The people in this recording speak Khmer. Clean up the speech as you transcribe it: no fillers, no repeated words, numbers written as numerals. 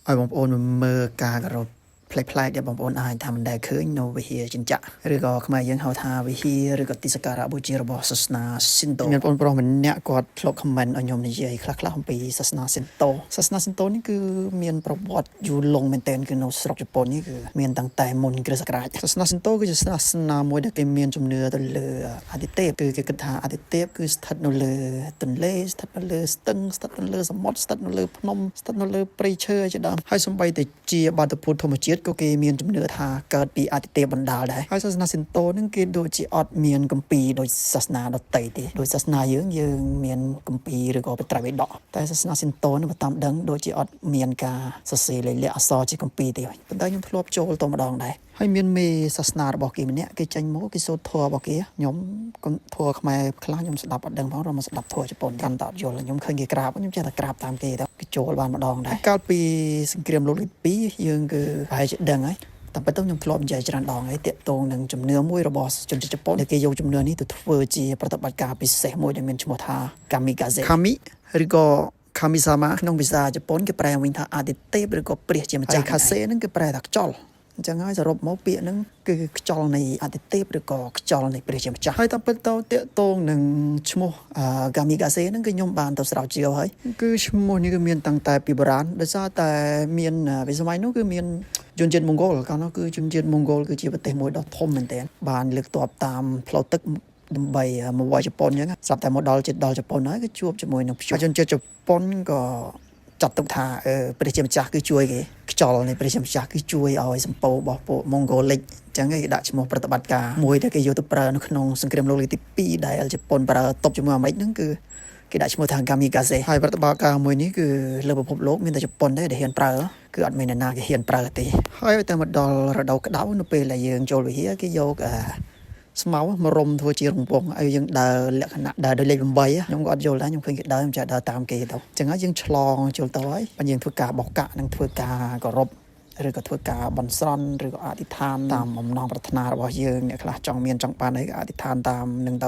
ឲ្យបងប្អូនមើលការគោរពផ្លែកៗដែលបងប្អូនអាចថាមិនដែលឃើញនៅវិហារចិញ្ចាក់ឬក៏ខ្មែរយើងហៅថាវិហារឬក៏ទីសក្ការៈបូជារបស់សាសនាស៊ីនតូមានបងប្រុសម្នាក់គាត់ធ្លាប់ខមមិនឲ្យខ្ញុំនិយាយខ្លះៗអំពីសាសនាស៊ីនតូនេះគឺមានប្រវត្តិយូរលង់មែនទែនគឺនៅស្រុកជប៉ុននេះគឺមានតាំងតែមុនគ្រិស្តសករាជសាសនាស៊ីនតូគឺជាសាសនាមួយដែលគេមានជំនឿទៅលើអាទិទេពគឺគេគិតថាអាទិទេពគឺស្ថិតនៅលើទន្លេស្ថិតនៅលើស្ទឹងស្ថិតនៅលើសមុទ្រស្ថិតនៅលើភ្នំស្ថិតនៅលើព្រៃឈើជាដើមហើយសូម្បីតែជាបាតុភូតធម្មជាតិក៏គេមានជំនឿថាកើតពីអាទិទេពបណ្ដាលដែរហើយសាសនាស៊ីនតូនឹងគេដូចជាអត់មានគម្ពីរដូចសាសនាដទៃទេដូចសាសនាយើងមានគម្ពីរឬក៏បត្រៃបិដកតែសាសនាស៊ីនតូនឹងតាមដឹងដូចជាអត់មានការសរសេរលេខអក្សរជាគម្ពីរទេប៉ុន្តែខ្ញុំធ្លាប់ចូលទៅម្ដងដែរហើយមានមេសាសនារបស់គេម្នាក់គេចេញមកគេសូត្រធម៌របស់គេខ្ញុំធម៌ខ្មែរខ្លះខ្ញុំស្ដាប់អត់ដឹងផងរមកស្ដាប់ធម៌ជប៉ុនកាន់តែអត់យល់ខ្ញុំឃើញគេក្រាបខ្ញុំចេះតែក្រាបតាមគេទៅគេចូលបានម្ដងដែរកាលពីសង្គ្រាមលោកទី2យើងគឺប្រហែលជាដឹងហើយតែប៉ុន្តែខ្ញុំធ្លាប់និយាយច្រើនដងហើយតាក់ទងនឹងជំនឿមួយរបស់ជនជាតិជប៉ុនដែលគេយកជំនឿនេះទៅធ្វើជាប្រតិបត្តិការពិសេសមួយដែលមានឈ្មោះថា Kamikaze ឬក៏ Kami-sama ក្នុងភាសាជប៉ុនគេប្រែវិញថាអាទិទេពឬក៏ព្រះជាម្ចាស់ Kase ហ្នឹងគេប្រែថាខ្យល់អញ្ចឹងហើយសរុបមកពាក្យហ្នឹងគឺខ្យល់នៃអាទិទេពឬក៏ខ្យល់នៃព្រះជាម្ចាស់ហើយតាមពិតទៅតាក់ទងនឹងឈ្មោះKamikaze ហ្នឹងគឺខ្ញុំបានទៅស្រាវជ្រាវហើយគឺឈ្មោះនេះគឺមានតាំងតែពីបុរាណដោយសារតែមានពីសម័យនោះគឺមានជនជាតិម៉ុងហ្គោលកាលនោះគឺជនជាតិម៉ុងហ្គោលគឺជាប្រទេសមួយដ៏ធំមែនទែនបានលើកទ័ពតាមផ្លូវទឹកដើម្បីមកវាយជប៉ុនអញ្ចឹងស្រាប់តែមកដល់ជប៉ុនហើយគឺជួបជាមួយនឹងជនជាតិជប៉ុនក៏ចាត់ទុកថាព្រះជាម្ចាស់គឺជួយគេខ្យល់នៃព្រះជាម្ចាស់គឺជួយឲ្យសម្ពោរបស់ពួកម៉ុងហ្គោលិចអញ្ចឹងគេដាក់ឈ្មោះប្រតិបត្តិការមួយដែលគេយកទៅប្រើនៅក្នុងសង្គ្រាមលោកទី2ដែលជប៉ុនប្រើតបជាមួយអាមេរិកហ្នឹងគឺគេដាក់ឈ្មោះថា Kamikaze ហើយប្រតិបត្តិការមួយនេះគឺលើពិភពលោកមានតែជប៉ុនទេដែលហ៊ានប្រើគឺអត់មានអ្នកណាគេហ៊ានប្រើទេហើយតែមកដល់រដូវក្តៅនៅពេលដែលយើងចូលវិហារគេយកស្មៅមករុំធ្វើជារង្វង់ឲ្យយើងដើរលក្ខណៈដើរដោយលេខ8ខ្ញុំក៏អត់យល់ដែរខ្ញុំឃើញគេដើរខ្ញុំចាដើរតាមគេទៅអញ្ចឹងហើយយើងឆ្លងចូលទៅហើយបើយើងធ្វើការបោះកាក់និងធ្វើការគោរពឬក៏ធ្វើការបន់ស្រន់ឬក៏អធិដ្ឋានតាមបំណងប្រាថ្នារបស់យើងអ្នកខ្លះចង់មានចង់បានអីក៏អធិដ្ឋានតាមនឹងទៅ